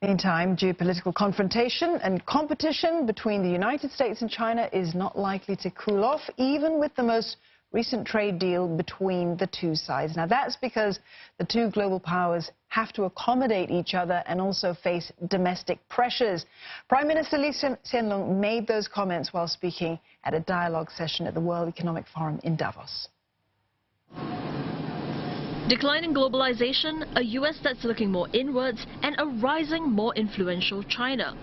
Meantime, geopolitical confrontation and competition between the United States and China is not likely to cool off, even with the most recent trade deal between the two sides. Now, that's because the two global powers have to accommodate each other and also face domestic pressures. Prime Minister Lee Hsien Loong made those comments while speaking at a dialogue session at the World Economic Forum in Davos. Declining globalization, a U.S. that's looking more inwards, and a rising, more influential China.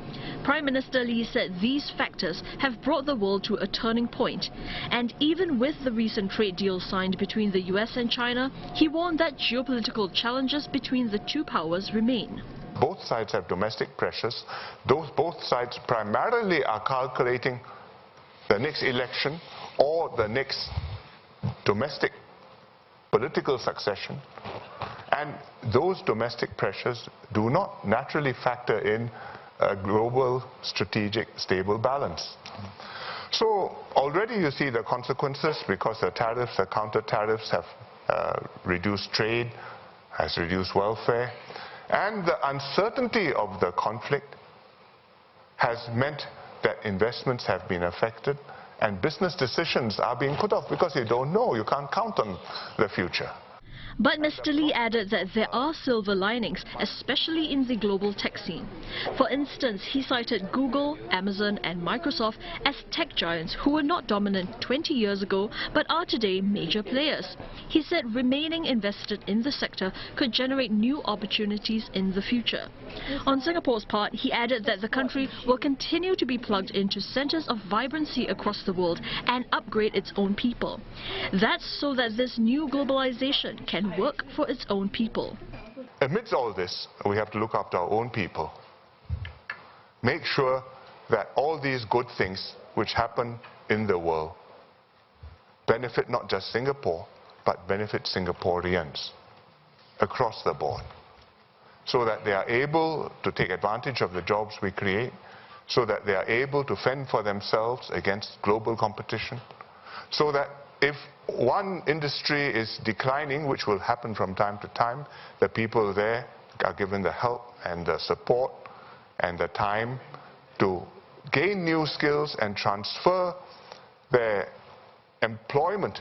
Prime Minister Lee said these factors have brought the world to a turning point. And even with the recent trade deal signed between the U.S. and China, he warned that geopolitical challenges between the two powers remain. Both sides have domestic pressures. Both sides primarily are calculating the next election or the next domestic political succession, and those domestic pressures do not naturally factor in a global strategic stable balance. So already you see the consequences, because the tariffs, the counter tariffs have reduced trade, has reduced welfare, and the uncertainty of the conflict has meant that investments have been affected and business decisions are being put off because you don't know, you can't count on the future. But Mr. Lee added that there are silver linings, especially in the global tech scene. For instance, he cited Google, Amazon and Microsoft as tech giants who were not dominant 20 years ago but are today major players. He said remaining invested in the sector could generate new opportunities in the future. On Singapore's part, he added that the country will continue to be plugged into centers of vibrancy across the world and upgrade its own people. That's so that this new globalization can work for its own people. Amidst all this, we have to look after our own people. Make sure that all these good things which happen in the world benefit not just Singapore, but benefit Singaporeans across the board, so that they are able to take advantage of the jobs we create, so that they are able to fend for themselves against global competition, so that if one industry is declining, which will happen from time to time, the people there are given the help and the support and the time to gain new skills and transfer their employment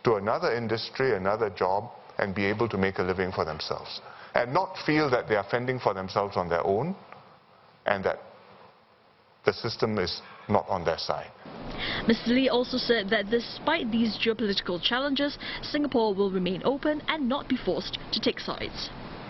to another industry, another job, and be able to make a living for themselves, and not feel that they are fending for themselves on their own and that the system is not on their side. Mr. Lee also said that despite these geopolitical challenges, Singapore will remain open and not be forced to take sides.